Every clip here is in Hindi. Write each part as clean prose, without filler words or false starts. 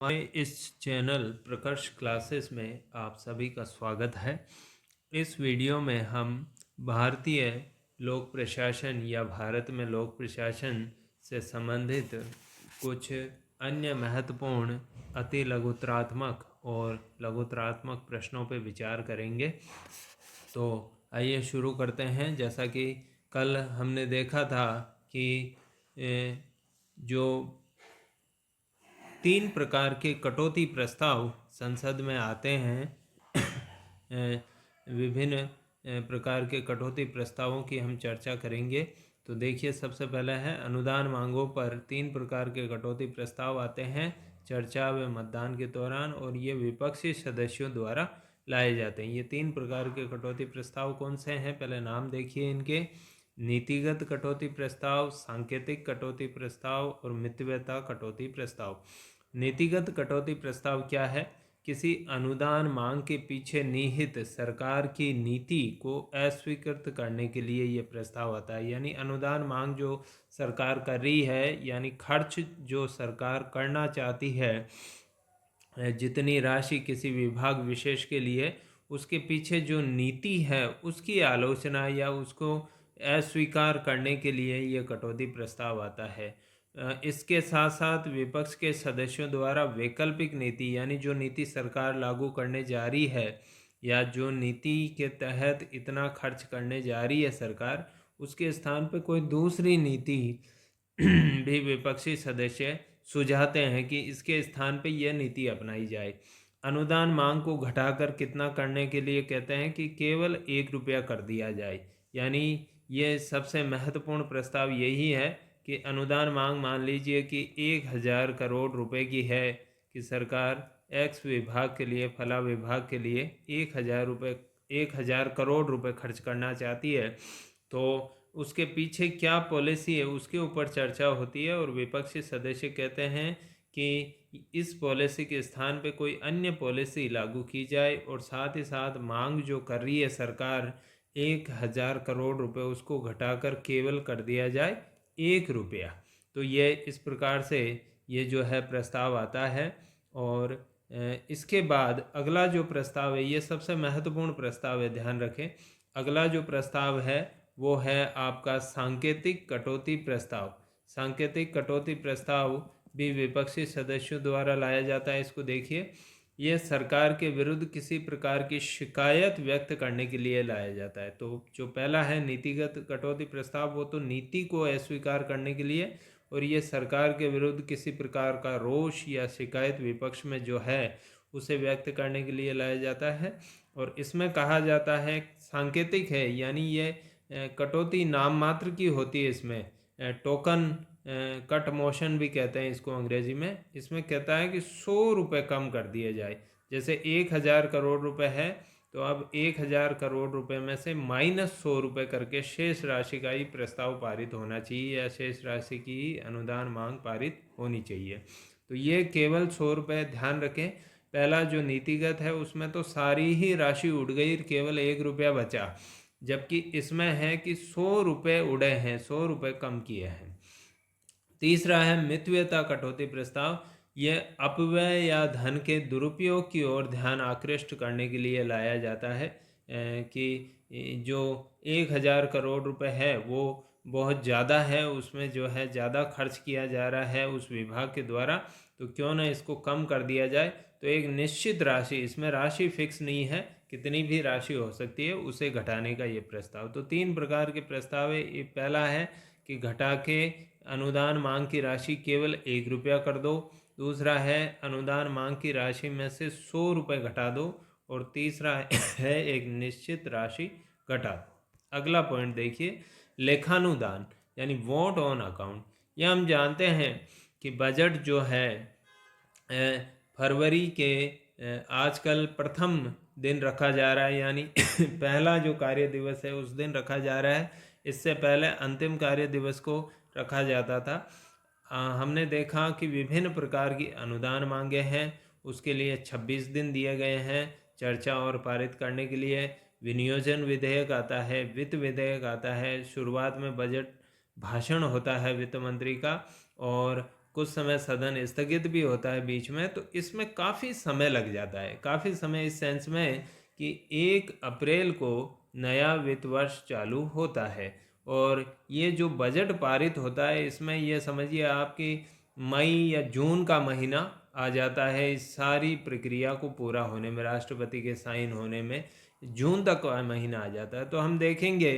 हमारे इस चैनल प्रकर्ष क्लासेस में आप सभी का स्वागत है। इस वीडियो में हम भारतीय लोक प्रशासन या भारत में लोक प्रशासन से संबंधित कुछ अन्य महत्वपूर्ण अति लघुतरात्मक और लघुतरात्मक प्रश्नों पर विचार करेंगे। तो आइए शुरू करते हैं। जैसा कि कल हमने देखा था कि जो 3 प्रकार के कटौती प्रस्ताव संसद में आते हैं, विभिन्न प्रकार के कटौती प्रस्तावों की हम चर्चा करेंगे। तो देखिए, सबसे पहले है अनुदान मांगों पर 3 प्रकार के कटौती प्रस्ताव आते हैं चर्चा व मतदान के दौरान, और ये विपक्षी सदस्यों द्वारा लाए जाते हैं। ये 3 प्रकार के कटौती प्रस्ताव कौन से हैं? पहले नाम देखिए इनके: नीतिगत कटौती प्रस्ताव, सांकेतिक कटौती प्रस्ताव और मितव्ययता कटौती प्रस्ताव। नीतिगत कटौती प्रस्ताव क्या है? किसी अनुदान मांग के पीछे निहित सरकार की नीति को अस्वीकृत करने के लिए ये प्रस्ताव आता है। यानी अनुदान मांग जो सरकार कर रही है, यानी खर्च जो सरकार करना चाहती है, जितनी राशि किसी विभाग विशेष के लिए, उसके पीछे जो नीति है उसकी आलोचना या उसको अस्वीकार करने के लिए ये कटौती प्रस्ताव आता है। इसके साथ साथ विपक्ष के सदस्यों द्वारा वैकल्पिक नीति, यानी जो नीति सरकार लागू करने जा रही है या जो नीति के तहत इतना खर्च करने जा रही है सरकार, उसके स्थान पर कोई दूसरी नीति भी विपक्षी सदस्य सुझाते हैं कि इसके स्थान पे यह नीति अपनाई जाए। अनुदान मांग को घटाकर कितना करने के लिए कहते हैं कि केवल 1 रुपया कर दिया जाए। यानी ये सबसे महत्वपूर्ण प्रस्ताव यही है कि अनुदान मांग, मान लीजिए कि 1000 करोड़ रुपए की है कि सरकार एक्स विभाग के लिए, फला विभाग के लिए 1000 करोड़ रुपए खर्च करना चाहती है, तो उसके पीछे क्या पॉलिसी है उसके ऊपर चर्चा होती है। और विपक्षी सदस्य कहते हैं कि इस पॉलिसी के स्थान पे कोई अन्य पॉलिसी लागू की जाए, और साथ ही साथ मांग जो कर रही है सरकार 1000 करोड़ रुपए, उसको घटाकर केवल कर दिया जाए 1 रुपया। तो ये इस प्रकार से ये जो है प्रस्ताव आता है। और इसके बाद अगला जो प्रस्ताव है, ये सबसे महत्वपूर्ण प्रस्ताव है, ध्यान रखें। अगला जो प्रस्ताव है वो है आपका सांकेतिक कटौती प्रस्ताव। सांकेतिक कटौती प्रस्ताव भी विपक्षी सदस्यों द्वारा लाया जाता है। इसको देखिए, यह सरकार के विरुद्ध किसी प्रकार की शिकायत व्यक्त करने के लिए लाया जाता है। तो जो पहला है नीतिगत कटौती प्रस्ताव, वो तो नीति को अस्वीकार करने के लिए, और ये सरकार के विरुद्ध किसी प्रकार का रोष या शिकायत विपक्ष में जो है उसे व्यक्त करने के लिए लाया जाता है। और इसमें कहा जाता है सांकेतिक है, यानी ये कटौती नाम मात्र की होती है। इसमें टोकन कट मोशन भी कहते हैं इसको अंग्रेजी में। इसमें कहता है कि 100 रुपये कम कर दिए जाए। जैसे 1000 करोड़ रुपए है, तो अब 1000 करोड़ रुपए में से -100 रुपये करके शेष राशि का ही प्रस्ताव पारित होना चाहिए, या शेष राशि की अनुदान मांग पारित होनी चाहिए। तो ये केवल 100 रुपये, ध्यान रखें। पहला जो नीतिगत है उसमें तो सारी ही राशि उड़ गई, केवल 1 रुपया बचा, जबकि इसमें है कि 100 रुपये उड़े हैं, 100 रुपये कम किए हैं। तीसरा है मितव्ययता कटौती प्रस्ताव। यह अपव्यय या धन के दुरुपयोग की ओर ध्यान आकृष्ट करने के लिए लाया जाता है कि जो 1000 करोड़ रुपए है वो बहुत ज़्यादा है, उसमें जो है ज़्यादा खर्च किया जा रहा है उस विभाग के द्वारा, तो क्यों ना इसको कम कर दिया जाए। तो एक निश्चित राशि, इसमें राशि फिक्स नहीं है, कितनी भी राशि हो सकती है, उसे घटाने का ये प्रस्ताव। तो 3 प्रकार के प्रस्ताव है। ये पहला है कि घटा के अनुदान मांग की राशि केवल 1 रुपया कर दो। दूसरा है अनुदान मांग की राशि में से 100 रुपये घटा दो। और तीसरा है एक निश्चित राशि घटा दो। अगला पॉइंट देखिए, लेखानुदान यानी वोट ऑन अकाउंट। यह हम जानते हैं कि बजट जो है फरवरी के आजकल प्रथम दिन रखा जा रहा है, यानी पहला जो कार्य दिवस है उस दिन रखा जा रहा है। इससे पहले अंतिम कार्य दिवस को रखा जाता था। हमने देखा कि विभिन्न प्रकार की अनुदान मांगे हैं, उसके लिए 26 दिन दिए गए हैं चर्चा और पारित करने के लिए। विनियोजन विधेयक आता है, वित्त विधेयक आता है, शुरुआत में बजट भाषण होता है वित्त मंत्री का, और कुछ समय सदन स्थगित भी होता है बीच में, तो इसमें काफ़ी समय लग जाता है। काफ़ी समय इस सेंस में कि 1 अप्रैल को नया वित्त वर्ष चालू होता है और ये जो बजट पारित होता है इसमें ये समझिए आपकी मई या जून का महीना आ जाता है। इस सारी प्रक्रिया को पूरा होने में, राष्ट्रपति के साइन होने में जून तक का महीना आ जाता है। तो हम देखेंगे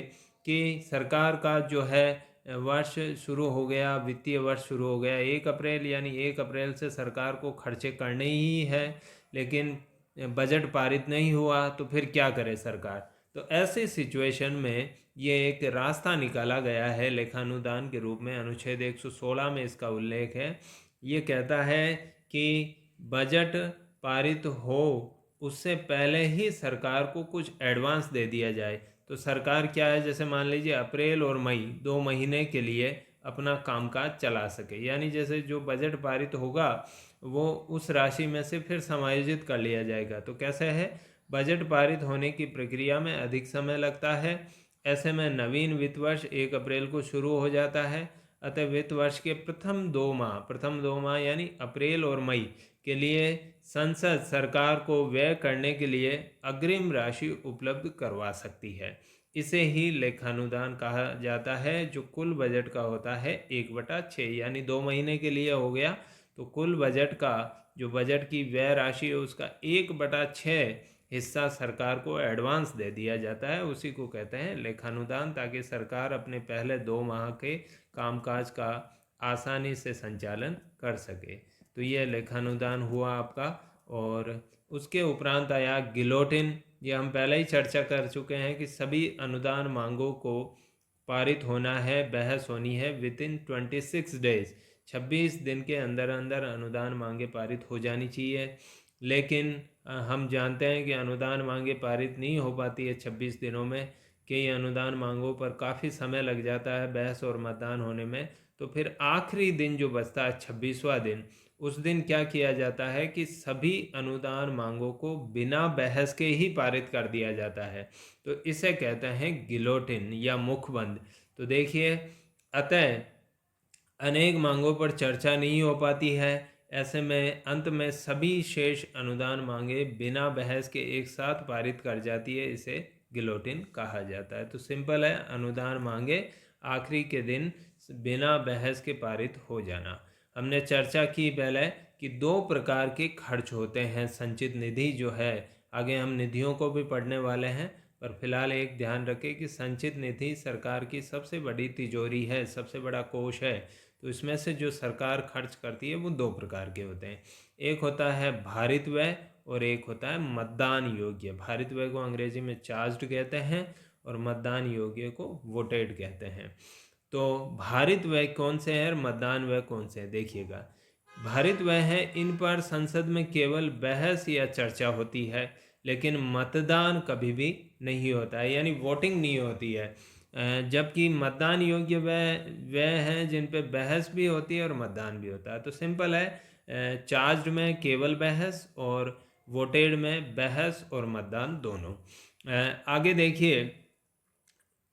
कि सरकार का जो है वर्ष शुरू हो गया, वित्तीय वर्ष शुरू हो गया 1 अप्रैल, यानी 1 अप्रैल से सरकार को खर्चे करने ही है, लेकिन बजट पारित नहीं हुआ तो फिर क्या करे सरकार। तो ऐसे सिचुएशन में ये एक रास्ता निकाला गया है लेखानुदान के रूप में। अनुच्छेद 116 में इसका उल्लेख है। ये कहता है कि बजट पारित हो उससे पहले ही सरकार को कुछ एडवांस दे दिया जाए। तो सरकार क्या है, जैसे मान लीजिए अप्रैल और मई 2 महीने के लिए अपना कामकाज चला सके, यानी जैसे जो बजट पारित होगा वो उस राशि में से फिर समायोजित कर लिया जाएगा। तो कैसे है, बजट पारित होने की प्रक्रिया में अधिक समय लगता है। ऐसे में नवीन वित्त वर्ष 1 अप्रैल को शुरू हो जाता है। अतः वित्त वर्ष के प्रथम दो माह यानी अप्रैल और मई के लिए संसद सरकार को व्यय करने के लिए अग्रिम राशि उपलब्ध करवा सकती है। इसे ही लेखानुदान कहा जाता है, जो कुल बजट का होता है 1/6, यानी 2 महीने के लिए हो गया तो कुल बजट का, जो बजट की व्यय राशि है उसका 1/6 हिस्सा सरकार को एडवांस दे दिया जाता है। उसी को कहते हैं लेखानुदान, ताकि सरकार अपने पहले 2 माह के कामकाज का आसानी से संचालन कर सके। तो ये लेखानुदान हुआ आपका। और उसके उपरांत आया गिलोटिन। ये हम पहले ही चर्चा कर चुके हैं कि सभी अनुदान मांगों को पारित होना है, बहस होनी है विदिन 26 डेज, 26 दिन के अंदर अंदर अनुदान मांगे पारित हो जानी चाहिए। लेकिन हम जानते हैं कि अनुदान मांगे पारित नहीं हो पाती है 26 दिनों में। कई अनुदान मांगों पर काफ़ी समय लग जाता है बहस और मतदान होने में। तो फिर आखिरी दिन जो बचता है 26वां दिन, उस दिन क्या किया जाता है कि सभी अनुदान मांगों को बिना बहस के ही पारित कर दिया जाता है। तो इसे कहते हैं गिलोटिन या मुखबंद। तो देखिए, अतः अनेक मांगों पर चर्चा नहीं हो पाती है। ऐसे में अंत में सभी शेष अनुदान मांगे बिना बहस के एक साथ पारित कर जाती है। इसे गिलोटिन कहा जाता है। तो सिंपल है, अनुदान मांगे आखिरी के दिन बिना बहस के पारित हो जाना। हमने चर्चा की पहले कि 2 प्रकार के खर्च होते हैं। संचित निधि जो है, आगे हम निधियों को भी पढ़ने वाले हैं, पर फिलहाल एक ध्यान रखें कि संचित निधि सरकार की सबसे बड़ी तिजोरी है, सबसे बड़ा कोष है। तो इसमें से जो सरकार खर्च करती है वो 2 प्रकार के होते हैं। एक होता है भारित व्यय और एक होता है मतदान योग्य। भारित व्यय को अंग्रेजी में चार्ज्ड कहते हैं और मतदान योग्य को वोटेड कहते हैं। तो भारित व्यय कौन से हैं और मतदान व्यय कौन से हैं, देखिएगा। भारित व्यय है, इन पर संसद में केवल बहस या चर्चा होती है, लेकिन मतदान कभी भी नहीं होता है, यानी वोटिंग नहीं होती है। जबकि मतदान योग्य व्यय हैं जिन पे बहस भी होती है और मतदान भी होता है। तो सिंपल है, चार्ज्ड में केवल बहस और वोटेड में बहस और मतदान दोनों। आगे देखिए,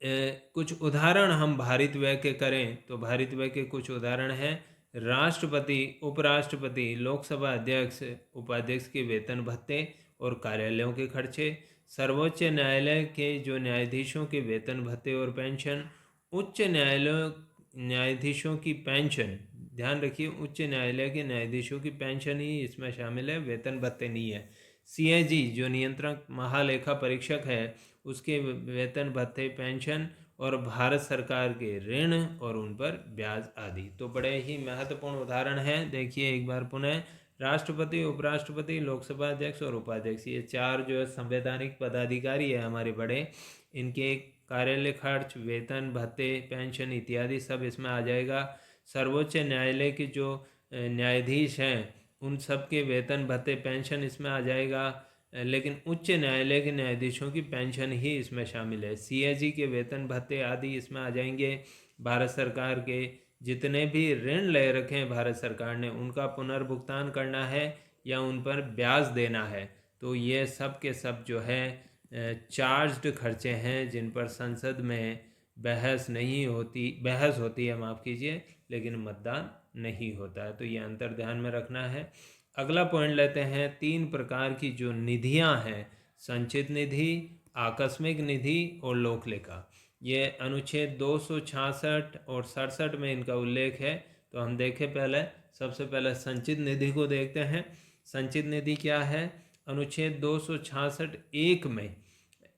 कुछ उदाहरण हम भारित व्यय के करें तो भारित व्यय के कुछ उदाहरण हैं। राष्ट्रपति, उपराष्ट्रपति, लोकसभा अध्यक्ष, उपाध्यक्ष के वेतन भत्ते और कार्यालयों के खर्चे, सर्वोच्च न्यायालय के जो न्यायाधीशों के वेतन भत्ते और पेंशन, उच्च न्यायाधीशों की पेंशन। ध्यान रखिए, उच्च न्यायालय के न्यायाधीशों की पेंशन ही इसमें शामिल है, वेतन भत्ते नहीं है। सीएजी जो नियंत्रक महालेखा परीक्षक है, उसके वेतन भत्ते, पेंशन और भारत सरकार के ऋण और उन पर ब्याज आदि। तो बड़े ही महत्वपूर्ण उदाहरण हैं। देखिए एक बार पुनः, राष्ट्रपति, उपराष्ट्रपति, लोकसभा अध्यक्ष और उपाध्यक्ष, ये 4 जो है संवैधानिक पदाधिकारी है हमारे बड़े, इनके कार्यालय खर्च, वेतन भत्ते, पेंशन इत्यादि सब इसमें आ जाएगा। सर्वोच्च न्यायालय के जो न्यायाधीश हैं उन सब के वेतन भत्ते, पेंशन इसमें आ जाएगा। लेकिन उच्च न्यायालय के न्यायाधीशों की पेंशन ही इसमें शामिल है। सीएजी के वेतन भत्ते आदि इसमें आ जाएंगे। भारत सरकार के जितने भी ऋण ले रखे हैं भारत सरकार ने, उनका पुनर्भुगतान करना है या उन पर ब्याज देना है, तो ये सब के सब जो है चार्ज्ड खर्चे हैं, जिन पर संसद में बहस नहीं होती, बहस होती है माफ़ कीजिए, लेकिन मतदान नहीं होता है। तो ये अंतर ध्यान में रखना है। अगला पॉइंट लेते हैं, 3 प्रकार की जो निधियां हैं, संचित निधि, आकस्मिक निधि और लोक लेखा। ये अनुच्छेद 266 और 67 में इनका उल्लेख है। तो हम देखें पहले, सबसे पहले संचित निधि को देखते हैं। संचित निधि क्या है? अनुच्छेद 266 1 में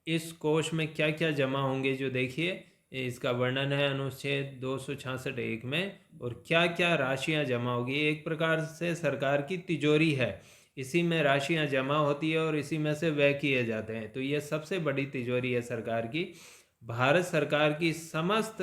इस कोष में क्या क्या जमा होंगे, जो देखिए इसका वर्णन है अनुच्छेद 266 1 में, और क्या क्या राशियां जमा होगी। एक प्रकार से सरकार की तिजोरी है, इसी में राशियां जमा होती है और इसी में से व्यय किए जाते हैं। तो ये सबसे बड़ी तिजोरी है सरकार की। भारत सरकार की समस्त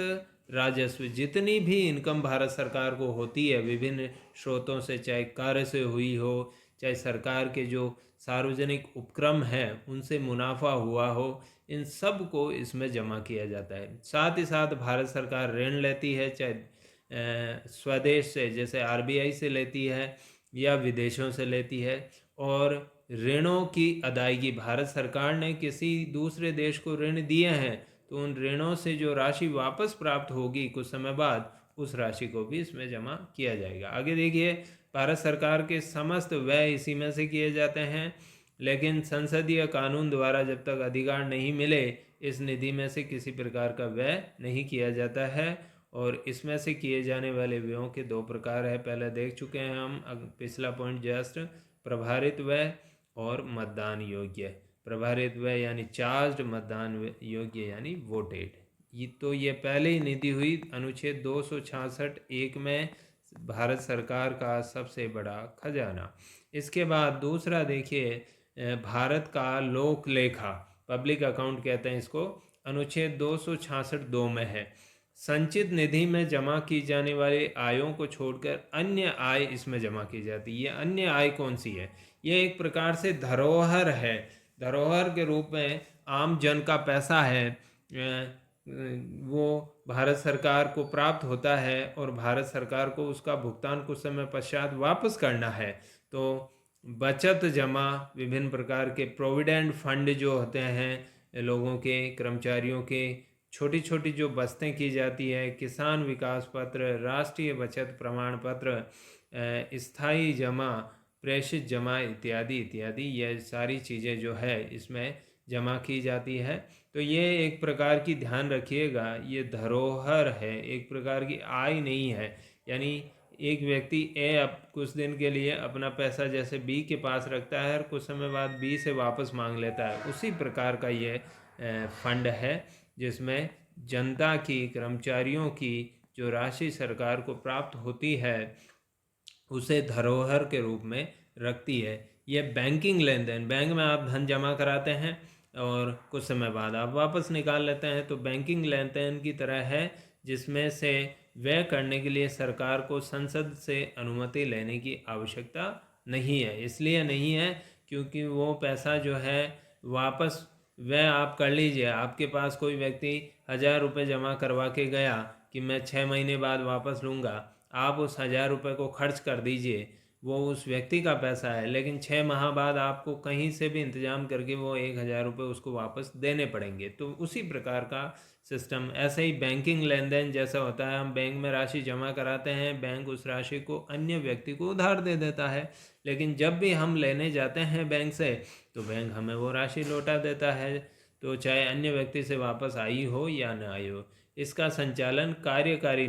राजस्व, जितनी भी इनकम भारत सरकार को होती है विभिन्न स्रोतों से, चाहे कार्य से हुई हो, चाहे सरकार के जो सार्वजनिक उपक्रम हैं उनसे मुनाफा हुआ हो, इन सब को इसमें जमा किया जाता है। साथ ही साथ भारत सरकार ऋण लेती है, चाहे स्वदेश से जैसे आरबीआई से लेती है या विदेशों से लेती है। और ऋणों की अदायगी, भारत सरकार ने किसी दूसरे देश को ऋण दिए हैं तो उन ऋणों से जो राशि वापस प्राप्त होगी कुछ समय बाद, उस राशि को भी इसमें जमा किया जाएगा। आगे देखिए, भारत सरकार के समस्त व्यय इसी में से किए जाते हैं, लेकिन संसदीय कानून द्वारा जब तक अधिकार नहीं मिले, इस निधि में से किसी प्रकार का व्यय नहीं किया जाता है। और इसमें से किए जाने वाले व्ययों के 2 प्रकार है, पहले देख चुके हैं हम, पिछला पॉइंट जस्ट, प्रभारित व्यय और मतदान योग्य। प्रभारित व्यय यानी चार्ज, मतदान योग्य यानी वोटेड। ये पहले ही निधि हुई अनुच्छेद 266 1 में भारत सरकार का सबसे बड़ा खजाना। इसके बाद दूसरा देखिए, भारत का लोक लेखा, पब्लिक अकाउंट कहते हैं इसको, अनुच्छेद 266 2 में है। संचित निधि में जमा की जाने वाली आयों को छोड़कर अन्य आय इसमें जमा की जाती है। ये अन्य आय कौन सी है? ये एक प्रकार से धरोहर है। धरोहर के रूप में आम जन का पैसा है, वो भारत सरकार को प्राप्त होता है और भारत सरकार को उसका भुगतान कुछ समय पश्चात वापस करना है। तो बचत जमा, विभिन्न प्रकार के प्रोविडेंट फंड जो होते हैं लोगों के, कर्मचारियों के, छोटी छोटी जो बचतें की जाती है, किसान विकास पत्र, राष्ट्रीय बचत प्रमाण पत्र, स्थायी जमा, प्रेषित जमा इत्यादि इत्यादि, ये सारी चीज़ें जो है इसमें जमा की जाती है। तो ये एक प्रकार की, ध्यान रखिएगा, ये धरोहर है, एक प्रकार की आय नहीं है। यानी एक व्यक्ति ए अब कुछ दिन के लिए अपना पैसा जैसे बी के पास रखता है और कुछ समय बाद बी से वापस मांग लेता है, उसी प्रकार का ये फंड है जिसमें जनता की, कर्मचारियों की जो राशि सरकार को प्राप्त होती है उसे धरोहर के रूप में रखती है। ये बैंकिंग लेन देन, बैंक में आप धन जमा कराते हैं और कुछ समय बाद आप वापस निकाल लेते हैं, तो बैंकिंग लेन देन की तरह है, जिसमें से व्यय करने के लिए सरकार को संसद से अनुमति लेने की आवश्यकता नहीं है। इसलिए नहीं है क्योंकि वो पैसा जो है वापस व्यय आप कर लीजिए। आपके पास कोई व्यक्ति 1000 रुपये जमा करवा के गया कि मैं 6 महीने बाद वापस लूँगा, आप उस 1000 रुपये को खर्च कर दीजिए, वो उस व्यक्ति का पैसा है, लेकिन 6 माह बाद आपको कहीं से भी इंतजाम करके वो 1000 रुपये उसको वापस देने पड़ेंगे। तो उसी प्रकार का सिस्टम, ऐसे ही बैंकिंग लेन देन जैसा होता है, हम बैंक में राशि जमा कराते हैं, बैंक उस राशि को अन्य व्यक्ति को उधार दे देता है, लेकिन जब भी हम लेने जाते हैं बैंक से तो बैंक हमें वो राशि लौटा देता है, तो चाहे अन्य व्यक्ति से वापस आई हो या न आई हो। इसका संचालन कार्यकारी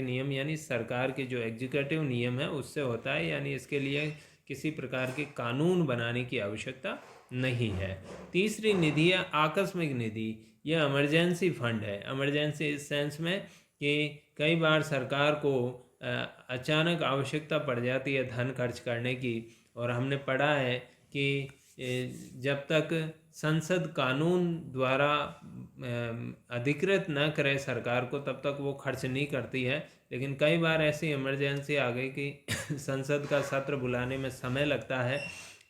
नियम यानी सरकार के जो एग्जीक्यूटिव नियम है उससे होता है, यानी इसके लिए किसी प्रकार के कानून बनाने की आवश्यकता नहीं है। तीसरी निधि है आकस्मिक निधि। यह इमरजेंसी फंड है। इमरजेंसी इस सेंस में कि कई बार सरकार को अचानक आवश्यकता पड़ जाती है धन खर्च करने की, और हमने पढ़ा है कि जब तक संसद कानून द्वारा अधिकृत न करे सरकार को, तब तक वो खर्च नहीं करती है। लेकिन कई बार ऐसी इमरजेंसी आ गई कि संसद का सत्र बुलाने में समय लगता है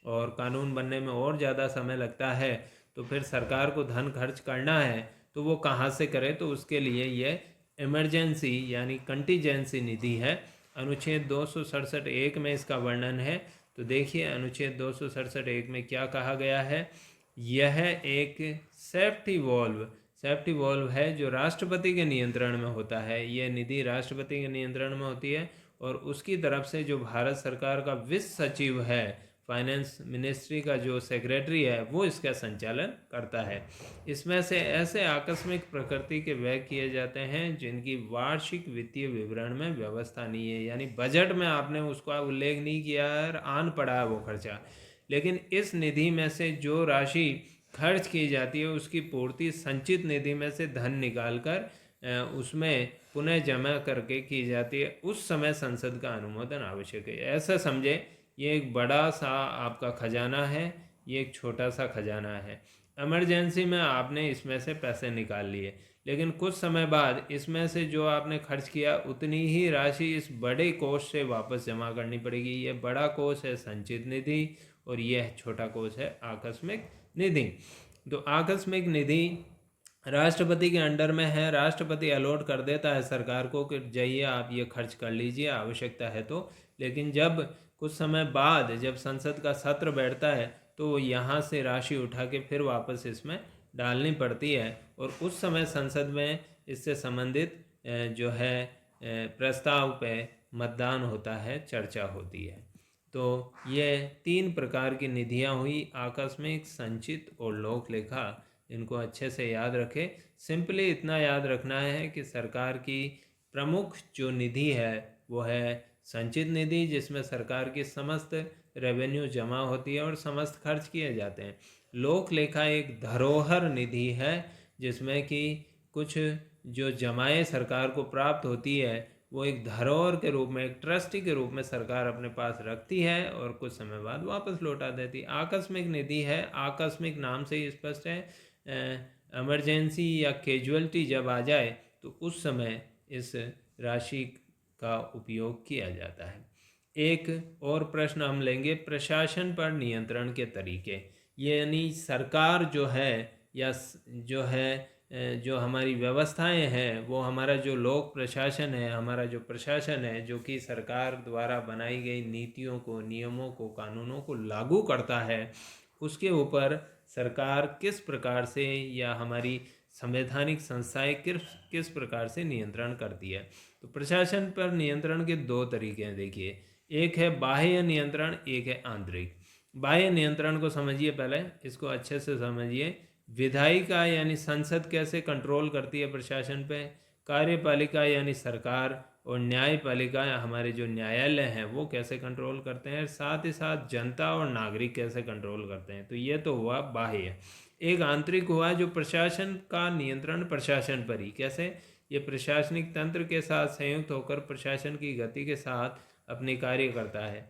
और कानून बनने में और ज़्यादा समय लगता है, तो फिर सरकार को धन खर्च करना है तो वो कहाँ से करे, तो उसके लिए ये इमरजेंसी यानी कंटीजेंसी निधि है। अनुच्छेद 267 1 में इसका वर्णन है। तो देखिए अनुच्छेद 267 1 में क्या कहा गया है। यह एक सेफ्टी वॉल्व है जो राष्ट्रपति के नियंत्रण में होता है। यह निधि राष्ट्रपति के नियंत्रण में होती है और उसकी तरफ से जो भारत सरकार का वित्त सचिव है, फाइनेंस मिनिस्ट्री का जो सेक्रेटरी है, वो इसका संचालन करता है। इसमें से ऐसे आकस्मिक प्रकृति के व्यय किए जाते हैं जिनकी वार्षिक वित्तीय विवरण में व्यवस्था नहीं है, यानी बजट में आपने उसका उल्लेख नहीं किया है और आन पड़ा है वो खर्चा, लेकिन इस निधि में से जो राशि खर्च की जाती है उसकी पूर्ति संचित निधि में से धन निकालकर उसमें पुनः जमा करके की जाती है। उस समय संसद का अनुमोदन आवश्यक है। ऐसा समझे, ये एक बड़ा सा आपका खजाना है, ये एक छोटा सा खजाना है। इमरजेंसी में आपने इसमें से पैसे निकाल लिए, लेकिन कुछ समय बाद इसमें से जो आपने खर्च किया उतनी ही राशि इस बड़े कोष से वापस जमा करनी पड़ेगी। ये बड़ा कोष है संचित निधि और यह छोटा कोष है आकस्मिक निधि। तो आकस्मिक निधि राष्ट्रपति के अंडर में है। राष्ट्रपति अलॉट कर देता है सरकार को कि जाइए आप ये खर्च कर लीजिए, आवश्यकता है तो। लेकिन जब कुछ समय बाद जब संसद का सत्र बैठता है तो यहाँ से राशि उठा के फिर वापस इसमें डालनी पड़ती है और उस समय संसद में इससे संबंधित जो है प्रस्ताव पे मतदान होता है, चर्चा होती है। तो ये 3 प्रकार की निधियाँ हुई, आकस्मिक, संचित और लोक लेखा। इनको अच्छे से याद रखें। सिंपली इतना याद रखना है कि सरकार की प्रमुख जो निधि है वो है संचित निधि, जिसमें सरकार की समस्त रेवेन्यू जमा होती है और समस्त खर्च किए जाते हैं। लोक लेखा एक धरोहर निधि है जिसमें कि कुछ जो जमाएं सरकार को प्राप्त होती है वो एक धरोहर के रूप में, एक ट्रस्टी के रूप में सरकार अपने पास रखती है और कुछ समय बाद वापस लौटा देती है। आकस्मिक निधि है, आकस्मिक नाम से ही स्पष्ट है, इमरजेंसी या कैजुअलिटी जब आ जाए तो उस समय इस राशि का उपयोग किया जाता है। एक और प्रश्न हम लेंगे, प्रशासन पर नियंत्रण के तरीके। यानी सरकार जो है या जो हमारी व्यवस्थाएं हैं, वो हमारा जो लोक प्रशासन है, हमारा जो प्रशासन है जो कि सरकार द्वारा बनाई गई नीतियों को, नियमों को, कानूनों को लागू करता है, उसके ऊपर सरकार किस प्रकार से या हमारी संवैधानिक संस्थाएं किस प्रकार से नियंत्रण करती है। तो प्रशासन पर नियंत्रण के 2 तरीके हैं। देखिए, एक है बाह्य नियंत्रण, एक है आंतरिक। बाह्य नियंत्रण को समझिए, पहले इसको अच्छे से समझिए। विधायिका यानी संसद कैसे कंट्रोल करती है प्रशासन पे, कार्यपालिका यानी सरकार, और न्यायपालिका हमारे जो न्यायालय हैं वो कैसे कंट्रोल करते हैं, साथ ही साथ जनता और नागरिक कैसे कंट्रोल करते हैं। तो ये तो हुआ बाह्य। एक आंतरिक हुआ जो प्रशासन का नियंत्रण प्रशासन पर ही, कैसे, ये प्रशासनिक तंत्र के साथ संयुक्त होकर प्रशासन की गति के साथ अपने कार्य करता है।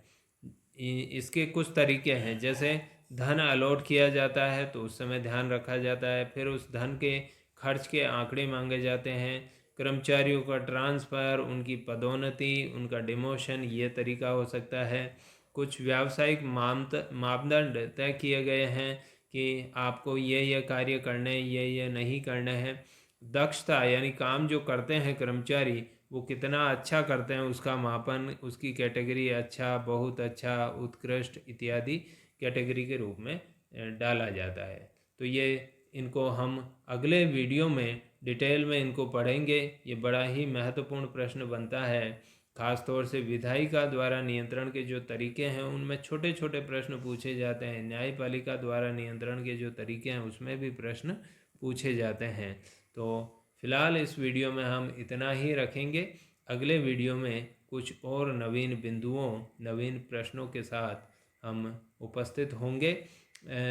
इसके कुछ तरीके हैं, जैसे धन अलॉट किया जाता है तो उस समय ध्यान रखा जाता है, फिर उस धन के खर्च के आंकड़े मांगे जाते हैं, कर्मचारियों का ट्रांसफ़र, उनकी पदोन्नति, उनका डिमोशन, ये तरीका हो सकता है। कुछ व्यावसायिक मापदंड तय किए गए हैं कि आपको ये कार्य करने, ये नहीं करने हैं। दक्षता यानी काम जो करते हैं कर्मचारी वो कितना अच्छा करते हैं उसका मापन, उसकी कैटेगरी अच्छा, बहुत अच्छा, उत्कृष्ट इत्यादि कैटेगरी के रूप में डाला जाता है। तो ये इनको हम अगले वीडियो में डिटेल में इनको पढ़ेंगे। ये बड़ा ही महत्वपूर्ण प्रश्न बनता है, खास तौर से विधायिका द्वारा नियंत्रण के जो तरीके हैं उनमें छोटे छोटे प्रश्न पूछे जाते हैं, न्यायपालिका द्वारा नियंत्रण के जो तरीके हैं उसमें भी प्रश्न पूछे जाते हैं। तो फिलहाल इस वीडियो में हम इतना ही रखेंगे। अगले वीडियो में कुछ और नवीन बिंदुओं, नवीन प्रश्नों के साथ हम उपस्थित होंगे।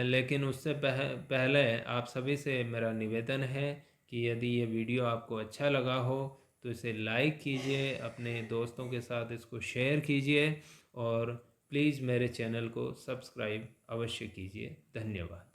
लेकिन उससे पहले आप सभी से मेरा निवेदन है कि यदि ये वीडियो आपको अच्छा लगा हो तो इसे लाइक कीजिए, अपने दोस्तों के साथ इसको शेयर कीजिए और प्लीज़ मेरे चैनल को सब्सक्राइब अवश्य कीजिए। धन्यवाद।